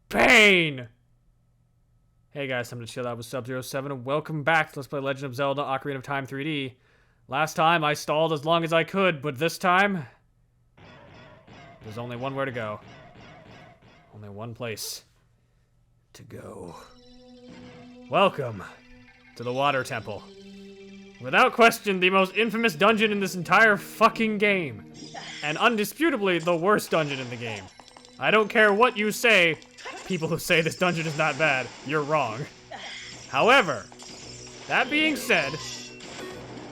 Pain! Hey guys, time to chill out with Sub-07 and welcome back to Let's Play Legend of Zelda Ocarina of Time 3D. Last time I stalled as long as I could, but this time there's only one where to go. Only one place to go. Welcome to the Water Temple. Without question, the most infamous dungeon in this entire fucking game. And undisputably, the worst dungeon in the game. I don't care what you say, people who say this dungeon is not bad, you're wrong. However, that being said,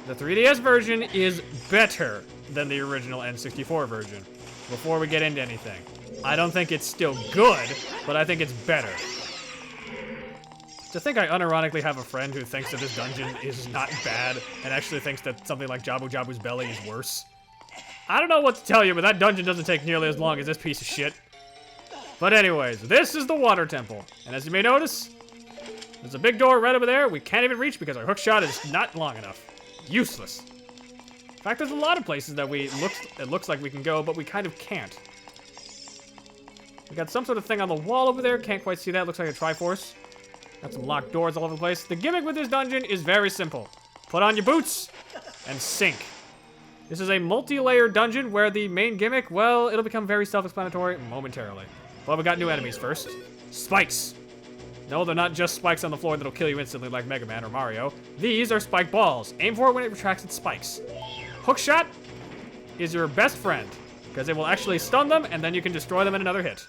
the 3DS version is better than the original N64 version. Before we get into anything, I don't think it's still good, but I think it's better. To think I unironically have a friend who thinks that this dungeon is not bad and actually thinks that something like Jabu Jabu's Belly is worse. I don't know what to tell you, but that dungeon doesn't take nearly as long as this piece of shit. But anyways, this is the Water Temple. And as you may notice, there's a big door right over there we can't even reach because our hook shot is not long enough. Useless. In fact, there's a lot of places that it looks like we can go, but we kind of can't. We got some sort of thing on the wall over there. Can't quite see that. Looks like a Triforce. Got some locked doors all over the place. The gimmick with this dungeon is very simple. Put on your boots and sink. This is a multi-layer dungeon where the main gimmick, well, it'll become very self-explanatory momentarily. But we got new enemies first. Spikes. No, they're not just spikes on the floor that'll kill you instantly like Mega Man or Mario. These are spike balls. Aim for it when it retracts its spikes. Hookshot is your best friend, because it will actually stun them, and then you can destroy them in another hit.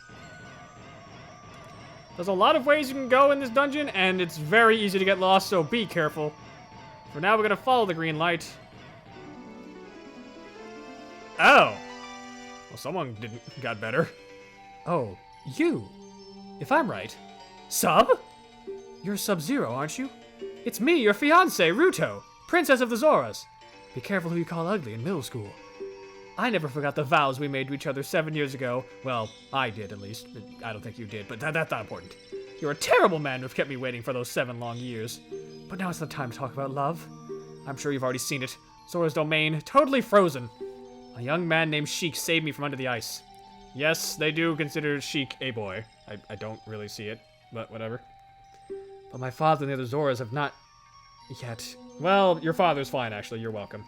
There's a lot of ways you can go in this dungeon, and it's very easy to get lost, so be careful. For now, we're gonna follow the green light. Oh! Well, someone got better. Oh, you. If I'm right. Sub? You're Sub-Zero, aren't you? It's me, your fiancé, Ruto, Princess of the Zoras. Be careful who you call ugly in middle school. I never forgot the vows we made to each other 7 years ago. Well, I did, at least. I don't think you did, but that's not important. You're a terrible man to have kept me waiting for those 7 long years. But now it's not time to talk about love. I'm sure you've already seen it. Zora's domain, totally frozen. A young man named Sheik saved me from under the ice. Yes, they do consider Sheik a boy. I don't really see it, but whatever. But my father and the other Zoras have not yet. Well, your father's fine, actually. You're welcome.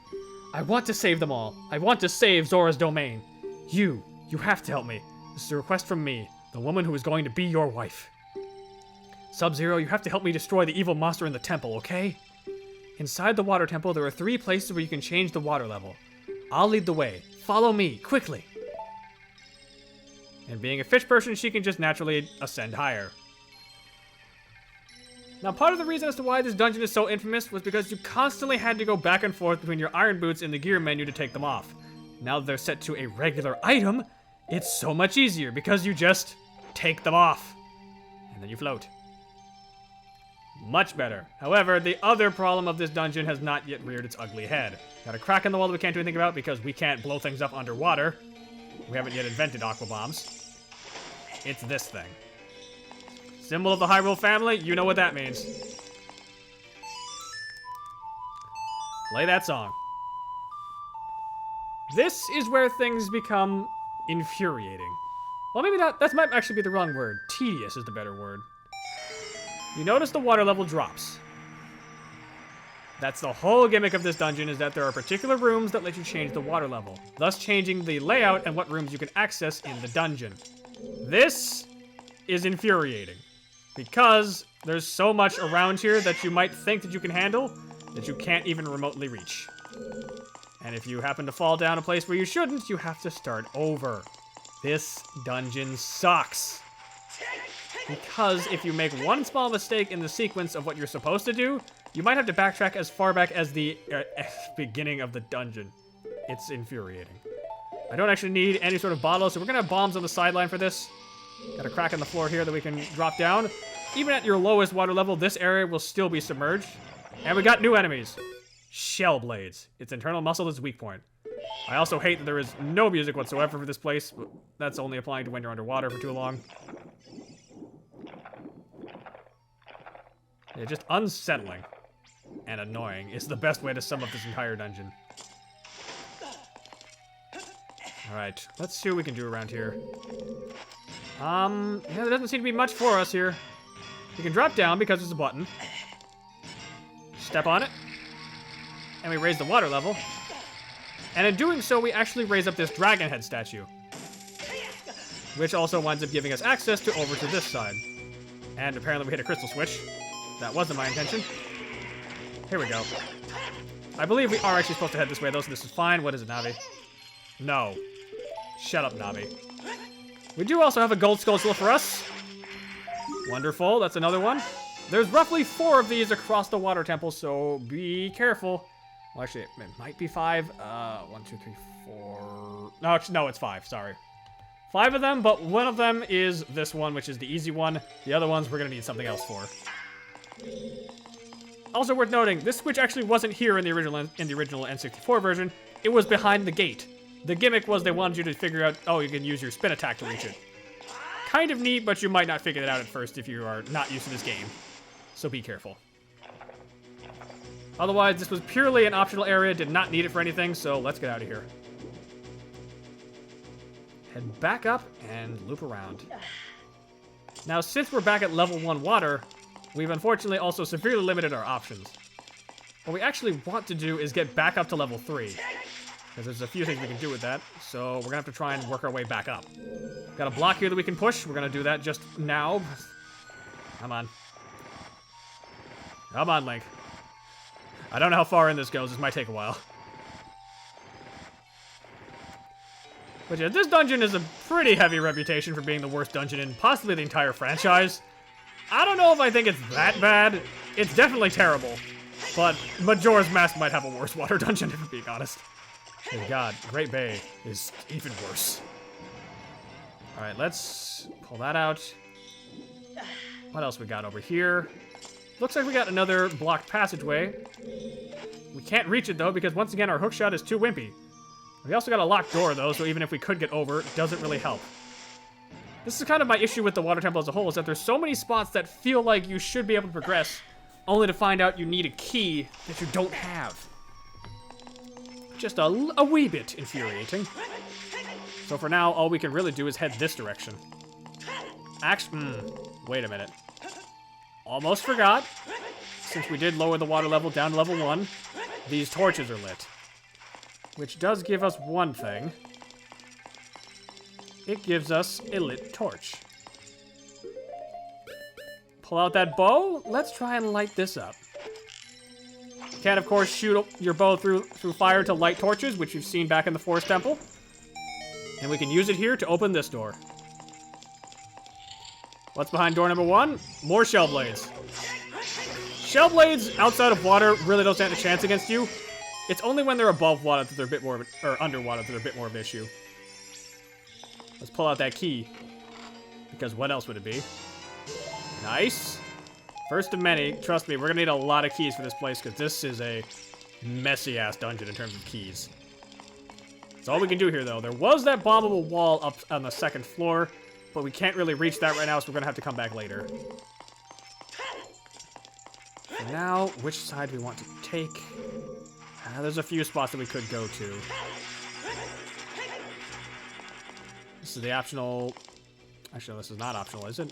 I want to save them all. I want to save Zora's domain. You have to help me. This is a request from me, the woman who is going to be your wife. Sub-Zero, you have to help me destroy the evil monster in the temple, okay? Inside the Water Temple, there are 3 places where you can change the water level. I'll lead the way. Follow me, quickly. And being a fish person, she can just naturally ascend higher. Now, part of the reason as to why this dungeon is so infamous was because you constantly had to go back and forth between your iron boots in the gear menu to take them off. Now that they're set to a regular item, it's so much easier because you just take them off. And then you float. Much better. However, the other problem of this dungeon has not yet reared its ugly head. Got a crack in the wall that we can't do anything about because we can't blow things up underwater. We haven't yet invented aqua bombs. It's this thing. Symbol of the Hyrule family, you know what that means. Play that song. This is where things become infuriating. Well, maybe not. That might actually be the wrong word. Tedious is the better word. You notice the water level drops. That's the whole gimmick of this dungeon, is that there are particular rooms that let you change the water level, thus changing the layout and what rooms you can access in the dungeon. This is infuriating, because there's so much around here that you might think that you can handle that you can't even remotely reach. And if you happen to fall down a place where you shouldn't, you have to start over. This dungeon sucks. Because if you make one small mistake in the sequence of what you're supposed to do, you might have to backtrack as far back as the beginning of the dungeon. It's infuriating. I don't actually need any sort of bottle, so we're gonna have bombs on the sideline for this. Got a crack in the floor here that we can drop down. Even at your lowest water level, this area will still be submerged. And we got new enemies. Shell Blades. Its internal muscle is weak point. I also hate that there is no music whatsoever for this place. That's only applying to when you're underwater for too long. Yeah, just unsettling and annoying is the best way to sum up this entire dungeon. Alright, let's see what we can do around here. Yeah, there doesn't seem to be much for us here. We can drop down because there's a button. Step on it. And we raise the water level. And in doing so, we actually raise up this dragon head statue. Which also winds up giving us access to over to this side. And apparently we hit a crystal switch. That wasn't my intention. Here we go. I believe we are actually supposed to head this way though, so this is fine. What is it, Navi? No. Shut up, Navi. We do also have a gold skull still for us. Wonderful, that's another one. There's roughly 4 of these across the water temple, so be careful. Well, actually, it might be 5. 1, 2, 3, 4... No, it's 5, sorry. 5 of them, but one of them is this one, which is the easy one. The other ones we're gonna need something else for. Also worth noting, this switch actually wasn't here in the original N64 version. It was behind the gate. The gimmick was they wanted you to figure out, oh, you can use your spin attack to reach it. Kind of neat, but you might not figure it out at first if you are not used to this game. So be careful. Otherwise, this was purely an optional area, did not need it for anything, so let's get out of here. Head back up and loop around. Now, since we're back at level 1 water, we've unfortunately also severely limited our options. What we actually want to do is get back up to level 3. Because there's a few things we can do with that, so we're gonna have to try and work our way back up. Got a block here that we can push. We're gonna do that just now. Come on. Come on, Link. I don't know how far in this goes. This might take a while. But yeah, this dungeon is a pretty heavy reputation for being the worst dungeon in possibly the entire franchise. I don't know if I think it's that bad. It's definitely terrible. But Majora's Mask might have a worse water dungeon, if I'm being honest. Oh god, Great Bay is even worse. Alright, let's pull that out. What else we got over here? Looks like we got another blocked passageway. We can't reach it though because once again our hookshot is too wimpy. We also got a locked door though, so even if we could get over, it doesn't really help. This is kind of my issue with the water temple as a whole, is that there's so many spots that feel like you should be able to progress, only to find out you need a key that you don't have. Just a wee bit infuriating. So for now, all we can really do is head this direction. Actually, wait a minute. Almost forgot. Since we did lower the water level down to level 1, these torches are lit. Which does give us one thing. It gives us a lit torch. Pull out that bow. Let's try and light this up. You can, of course, shoot your bow through fire to light torches, which you've seen back in the Forest Temple. And we can use it here to open this door. What's behind door number 1? More shell blades. Shell blades outside of water really don't stand a chance against you. It's only when they're above water that they're a bit more of or underwater that they're a bit more of an issue. Let's pull out that key. Because what else would it be? Nice. First of many. Trust me, we're gonna need a lot of keys for this place because this is a messy-ass dungeon in terms of keys. That's all we can do here, though. There was that bombable wall up on the 2nd floor, but we can't really reach that right now, so we're gonna have to come back later. For now, which side do we want to take? There's a few spots that we could go to. This is the optional... Actually, this is not optional, is it?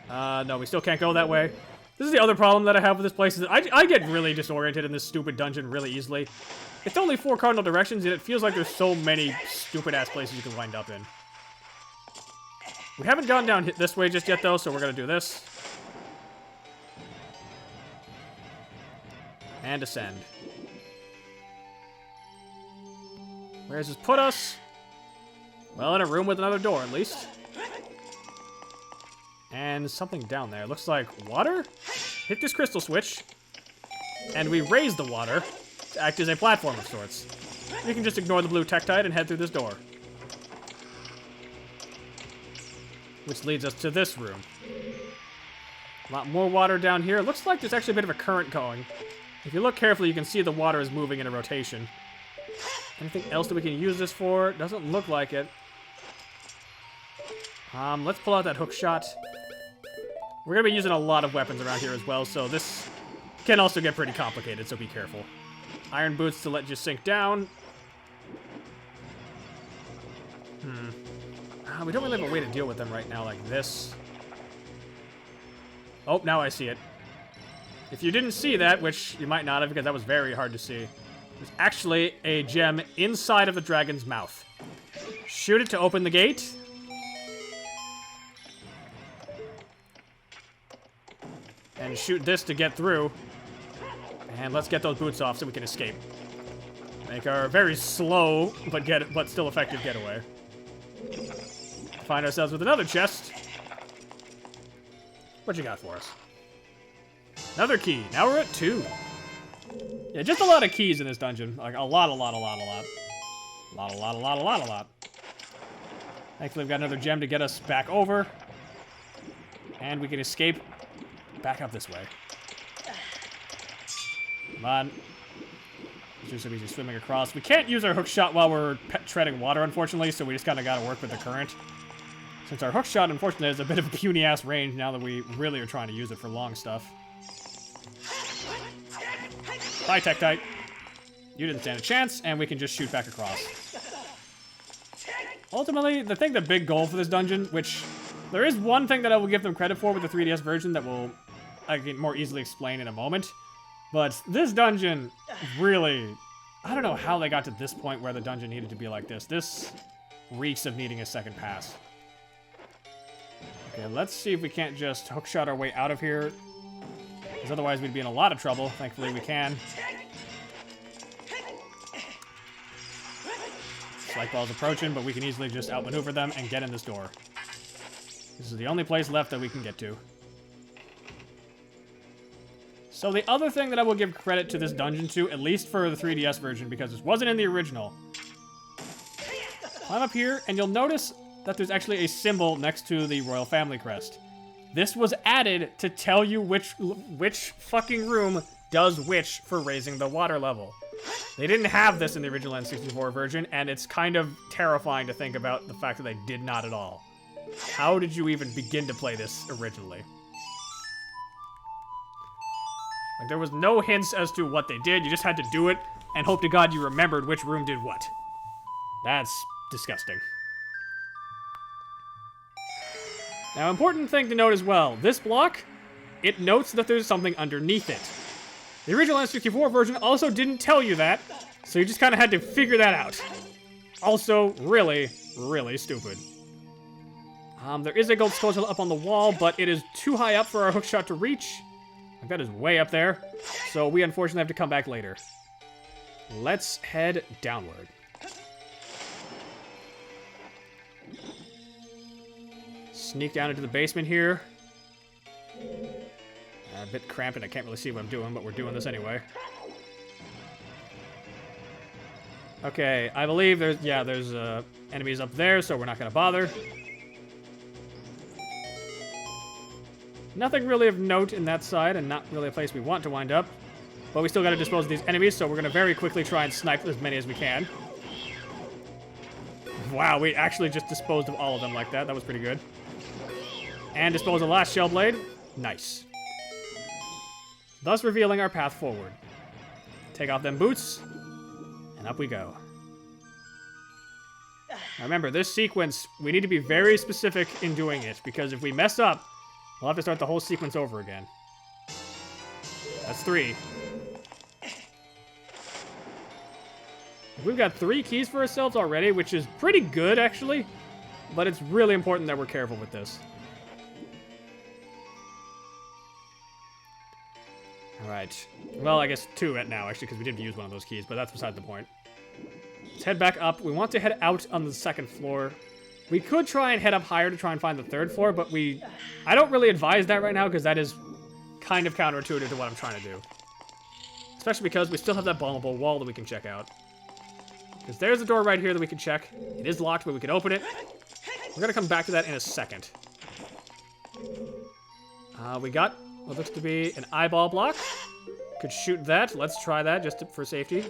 No, we still can't go that way. This is the other problem that I have with this place, is that I get really disoriented in this stupid dungeon really easily. It's only 4 cardinal directions, and it feels like there's so many stupid-ass places you can wind up in. We haven't gone down this way just yet, though, so we're gonna do this. And ascend. Where does this put us? Well, in a room with another door, at least. And something down there. Looks like water? Hit this crystal switch. And we raise the water to act as a platform of sorts. We can just ignore the blue Tektite and head through this door. Which leads us to this room. A lot more water down here. It looks like there's actually a bit of a current going. If you look carefully, you can see the water is moving in a rotation. Anything else that we can use this for? Doesn't look like it. Let's pull out that hook shot. We're gonna be using a lot of weapons around here as well, so this can also get pretty complicated, so be careful. Iron boots to let you sink down. We don't really have a way to deal with them right now like this. Oh, now I see it. If you didn't see that, which you might not have because that was very hard to see, there's actually a gem inside of the dragon's mouth. Shoot it to open the gate. And shoot this to get through. And let's get those boots off so we can escape. Make our very slow but still effective getaway. Find ourselves with another chest. What you got for us? Another key. Now we're at 2. Yeah, just a lot of keys in this dungeon. Like a lot. Thankfully, we've got another gem to get us back over. And we can escape back up this way. Come on. Let's do some easy swimming across. We can't use our hook shot while we're treading water, unfortunately, so we just kind of got to work with the current. Since our hook shot, unfortunately, is a bit of a puny-ass range now that we really are trying to use it for long stuff. Bye, Tektite. You didn't stand a chance, and we can just shoot back across. Ultimately, the big goal for this dungeon, which there is one thing that I will give them credit for with the 3DS version that I can more easily explain in a moment. But this dungeon really, I don't know how they got to this point where the dungeon needed to be like this. This reeks of needing a second pass. Okay, let's see if we can't just hookshot our way out of here. Because otherwise we'd be in a lot of trouble. Thankfully we can. Spike ball's approaching, but we can easily just outmaneuver them and get in this door. This is the only place left that we can get to. So the other thing that I will give credit to this dungeon to, at least for the 3DS version, because this wasn't in the original. Climb up here, and you'll notice that there's actually a symbol next to the royal family crest. This was added to tell you which fucking room does which for raising the water level. They didn't have this in the original N64 version, and it's kind of terrifying to think about the fact that they did not at all. How did you even begin to play this originally? Like, there was no hints as to what they did. You just had to do it and hope to God you remembered which room did what. That's disgusting. Now, important thing to note as well. This block, it notes that there's something underneath it. The original N64 version also didn't tell you that, so you just kind of had to figure that out. Also, really, really stupid. There is a gold skull up on the wall, but it is too high up for our hookshot to reach. Like, that is way up there, so we unfortunately have to come back later. Let's head downward. Sneak down into the basement here. A bit cramped and I can't really see what I'm doing, but we're doing this anyway. Okay, I believe there's enemies up there, so we're not gonna bother. Nothing really of note in that side, and not really a place we want to wind up. But we still gotta dispose of these enemies, so we're gonna very quickly try and snipe as many as we can. Wow, we actually just disposed of all of them like that. That was pretty good. And dispose of the last shell blade. Nice. Thus revealing our path forward. Take off them boots, and up we go. Now remember, this sequence, we need to be very specific in doing it, because if we mess up, we'll have to start the whole sequence over again. That's 3. We've got 3 keys for ourselves already, which is pretty good, actually. But it's really important that we're careful with this. Alright. Well, I guess 2 at now, actually, because we didn't use one of those keys, but that's beside the point. Let's head back up. We want to head out on the 2nd floor. We could try and head up higher to try and find the 3rd floor, but I don't really advise that right now, because that is kind of counterintuitive to what I'm trying to do. Especially because we still have that vulnerable wall that we can check out. Because there's a door right here that we can check. It is locked, but we can open it. We're going to come back to that in a second. We got what looks to be an eyeball block. Could shoot that. Let's try that just for safety.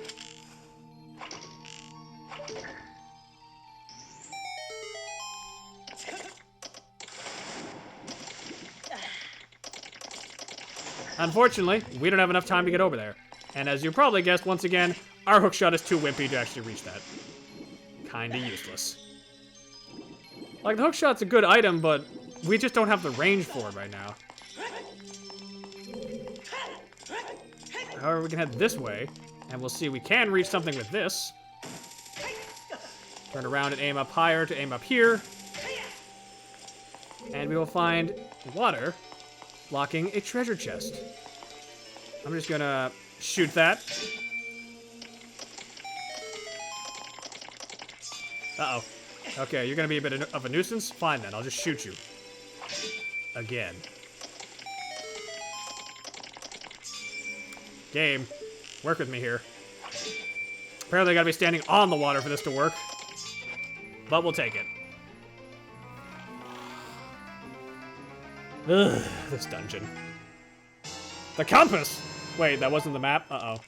Unfortunately, we don't have enough time to get over there. And as you probably guessed, once again, our hookshot is too wimpy to actually reach that. Kinda useless. Like, the hookshot's a good item, but we just don't have the range for it right now. However, we can head this way, and we'll see we can reach something with this. Turn around and aim up higher to aim up here. And we will find water blocking a treasure chest. I'm just gonna shoot that. Uh-oh. Okay, you're gonna be a bit of a nuisance? Fine then, I'll just shoot you. Again. Game, work with me here. Apparently I gotta be standing on the water for this to work. But we'll take it. Ugh, this dungeon. The compass! Wait, that wasn't the map? Uh-oh.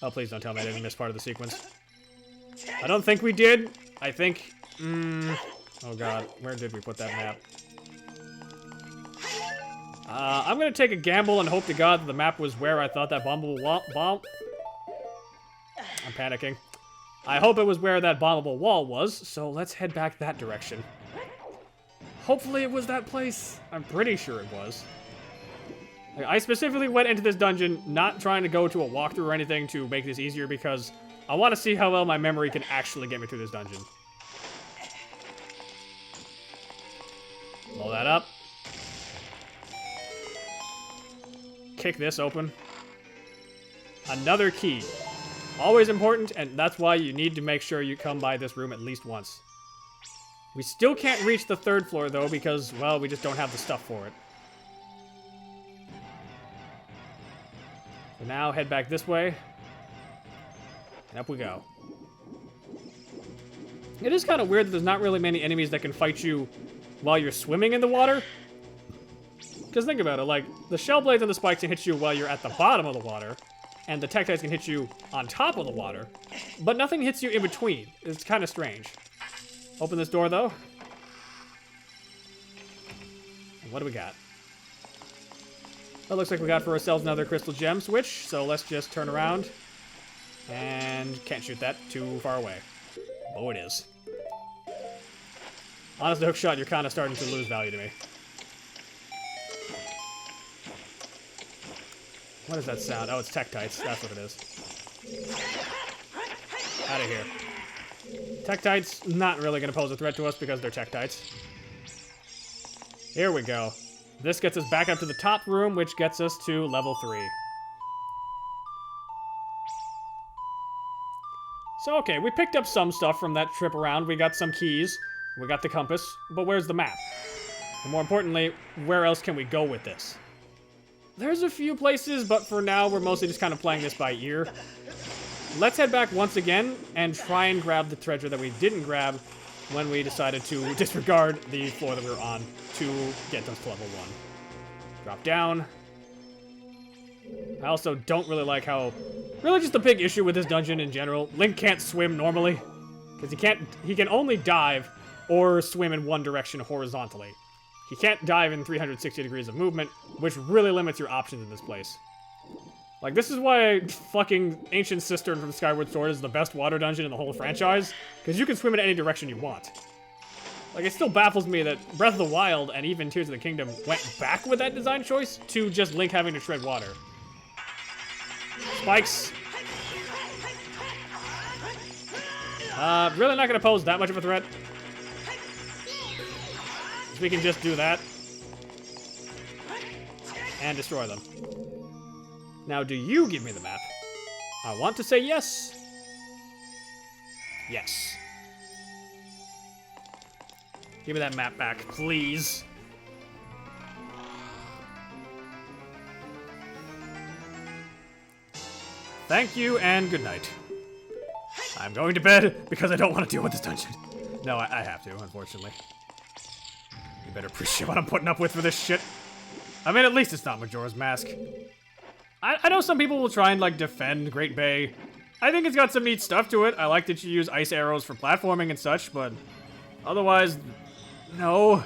Oh, please don't tell me I didn't miss part of the sequence. I don't think we did. I think... oh god, where did we put that map? I'm gonna take a gamble and hope to god that the map was where I thought that bomb... I'm panicking. I hope it was where that bombable wall was, so let's head back that direction. Hopefully it was that place. I'm pretty sure it was. Like, I specifically went into this dungeon not trying to go to a walkthrough or anything to make this easier because I want to see how well my memory can actually get me through this dungeon. Blow that up. Kick this open. Another key. Always important, and that's why you need to make sure you come by this room at least once. We still can't reach the third floor, though, because, well, we just don't have the stuff for it. So now, head back this way. And up we go. It is kind of weird that there's not really many enemies that can fight you while you're swimming in the water. Because think about it, like, the shell blades and the spikes can hit you while you're at the bottom of the water. And the Tektites can hit you on top of the water. But nothing hits you in between. It's kind of strange. Open this door, though. And what do we got? Well, looks like we got for ourselves another crystal gem switch. So let's just turn around. And can't shoot that too far away. Oh, it is. Honestly, hookshot, you're kind of starting to lose value to me. What is that sound? Oh, it's Tektites. That's what it is. Out of here. Tektites, not really going to pose a threat to us because they're Tektites. Here we go. This gets us back up to the top room, which gets us to level 3. So, okay, we picked up some stuff from that trip around. We got some keys. We got the compass. But where's the map? And more importantly, where else can we go with this? There's a few places, but for now, we're mostly just kind of playing this by ear. Let's head back once again and try and grab the treasure that we didn't grab when we decided to disregard the floor that we were on to get us to level 1. Drop down. I also don't really like how... Really just a big issue with this dungeon in general. Link can't swim normally. Because he can only dive or swim in one direction horizontally. He can't dive in 360 degrees of movement, which really limits your options in this place. Like, this is why fucking Ancient Cistern from Skyward Sword is the best water dungeon in the whole franchise, because you can swim in any direction you want. Like, it still baffles me that Breath of the Wild and even Tears of the Kingdom went back with that design choice to just Link having to tread water. Spikes. Really not gonna pose that much of a threat. We can just do that. And destroy them. Now, do you give me the map? I want to say yes. Yes. Give me that map back, please. Thank you, and good night. I'm going to bed because I don't want to deal with this dungeon. No, I have to, unfortunately. You better appreciate what I'm putting up with for this shit. I mean, at least it's not Majora's Mask. I know some people will try and, like, defend Great Bay. I think it's got some neat stuff to it. I like that you use ice arrows for platforming and such, but otherwise, no.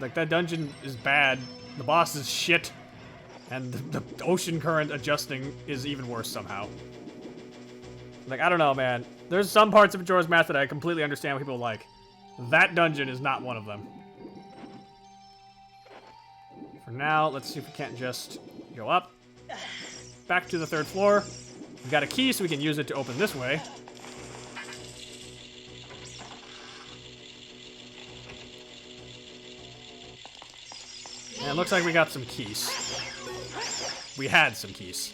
Like, that dungeon is bad. The boss is shit. And the ocean current adjusting is even worse somehow. Like, I don't know, man. There's some parts of Majora's Mask that I completely understand what people like. That dungeon is not one of them. For now, let's see if we can't just go up. Back to the 3rd floor. We've got a key, so we can use it to open this way. And it looks like we got some keys. We had some keys.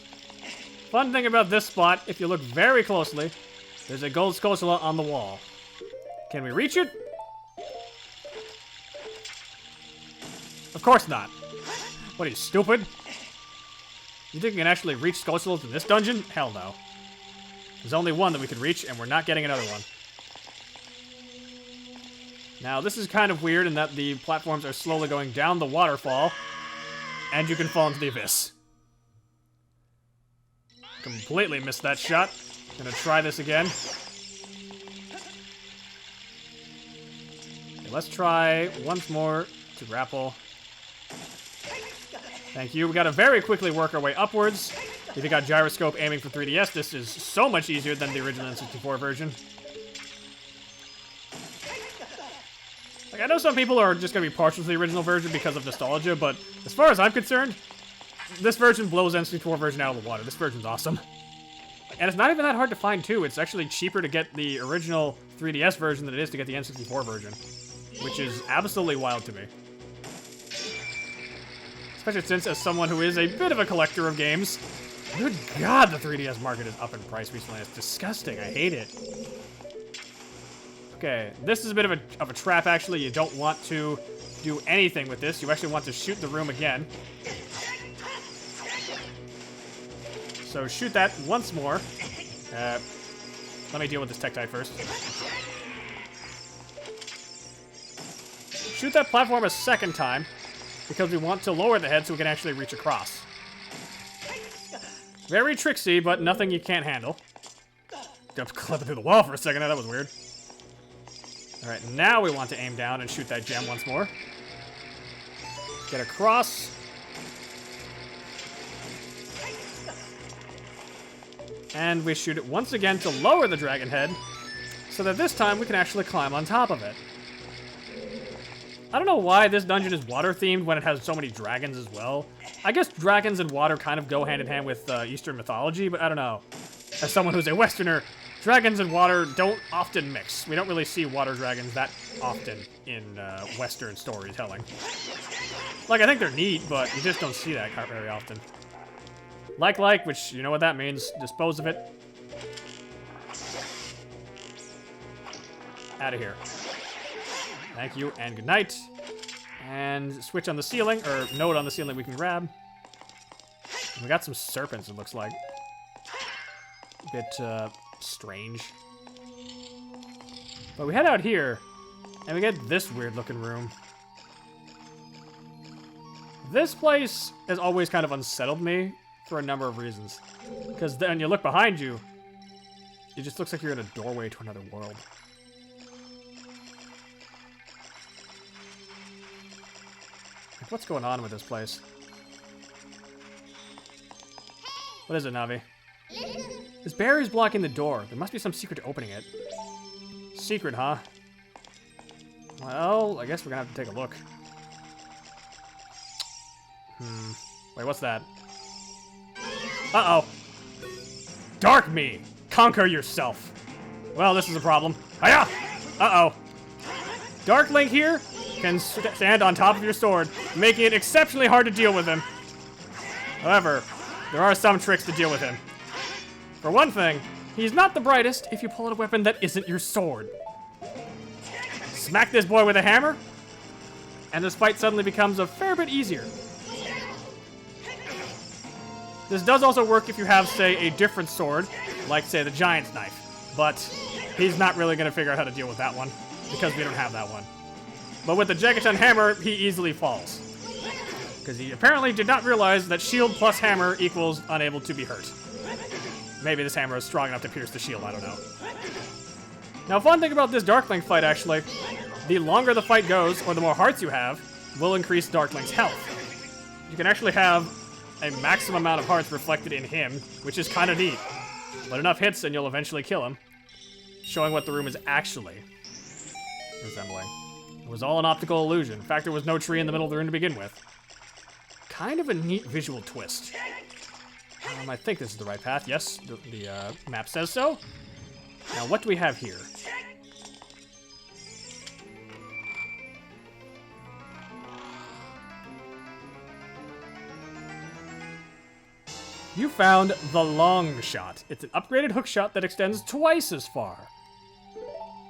Fun thing about this spot, if you look very closely, there's a gold Skulltula on the wall. Can we reach it? Of course not. What are you, stupid? You think we can actually reach Skulltulas in this dungeon? Hell no. There's only one that we could reach, and we're not getting another one. Now, this is kind of weird in that the platforms are slowly going down the waterfall, and you can fall into the abyss. Completely missed that shot. Gonna try this again. Okay, let's try once more to grapple. Thank you. We gotta very quickly work our way upwards. If you got gyroscope aiming for 3DS, this is so much easier than the original N64 version. Like, I know some people are just gonna be partial to the original version because of nostalgia, but as far as I'm concerned, this version blows N64 version out of the water. This version's awesome. And it's not even that hard to find, too. It's actually cheaper to get the original 3DS version than it is to get the N64 version, which is absolutely wild to me. Especially since, as someone who is a bit of a collector of games, good God, the 3DS market is up in price recently. It's disgusting. I hate it. Okay, this is a bit of a trap, actually. You don't want to do anything with this. You actually want to shoot the room again. So shoot that once more. Let me deal with this Tektite first. Shoot that platform a second time, because we want to lower the head so we can actually reach across. Very tricksy, but nothing you can't handle. Got clipping through the wall for a second. That was weird. Alright, now we want to aim down and shoot that gem once more. Get across. And we shoot it once again to lower the dragon head, so that this time we can actually climb on top of it. I don't know why this dungeon is water-themed when it has so many dragons as well. I guess dragons and water kind of go hand in hand with Eastern mythology, but I don't know. As someone who's a Westerner, dragons and water don't often mix. We don't really see water dragons that often in Western storytelling. Like, I think they're neat, but you just don't see that very often. Like, which, you know what that means. Dispose of it. Out of here. Thank you, and good night. And switch on the ceiling, or note on the ceiling we can grab. We got some serpents, it looks like. A bit, strange. But we head out here, and we get this weird-looking room. This place has always kind of unsettled me for a number of reasons. Because then you look behind you, it just looks like you're in a doorway to another world. Like, what's going on with this place? What is it, Navi? This barrier's blocking the door. There must be some secret to opening it. Secret, huh? Well, I guess we're gonna have to take a look. Wait, what's that? Uh-oh. Dark me! Conquer yourself! Well, this is a problem. Hiya! Uh-oh. Dark Link here can stand on top of your sword, making it exceptionally hard to deal with him. However, there are some tricks to deal with him. For one thing, he's not the brightest if you pull out a weapon that isn't your sword. Smack this boy with a hammer, and this fight suddenly becomes a fair bit easier. This does also work if you have, say, a different sword, like, say, the Giant's Knife. But he's not really going to figure out how to deal with that one, because we don't have that one. But with the Jageton Hammer, he easily falls. Because he apparently did not realize that shield plus hammer equals unable to be hurt. Maybe this hammer is strong enough to pierce the shield, I don't know. Now, fun thing about this Dark Link fight, actually, the longer the fight goes, or the more hearts you have, will increase Dark Link's health. You can actually have a maximum amount of hearts reflected in him, which is kind of neat. But enough hits and you'll eventually kill him, showing what the room is actually. resembling. It was all an optical illusion. In fact, there was no tree in the middle of the room to begin with. Kind of a neat visual twist. I think this is the right path. Yes, the map says so. Now, what do we have here? You found the long shot. It's an upgraded hook shot that extends twice as far.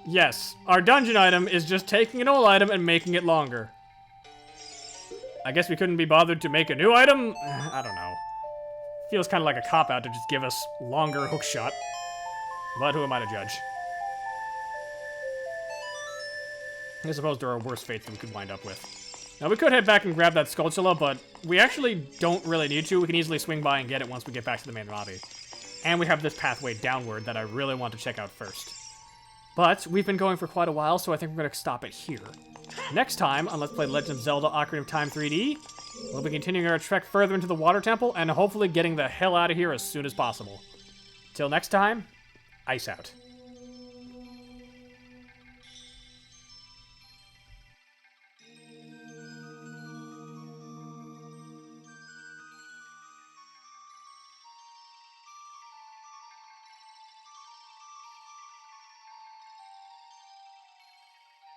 Yes, our dungeon item is just taking an old item and making it longer. I guess we couldn't be bothered to make a new item? I don't know. Feels kind of like a cop-out to just give us longer hook shot. But who am I to judge? I suppose there are worse fates that we could wind up with. Now, we could head back and grab that Skulltula, but we actually don't really need to. We can easily swing by and get it once we get back to the main lobby. And we have this pathway downward that I really want to check out first. But we've been going for quite a while, so I think we're going to stop it here. Next time on Let's Play Legend of Zelda Ocarina of Time 3D, we'll be continuing our trek further into the Water Temple and hopefully getting the hell out of here as soon as possible. Till next time, ice out.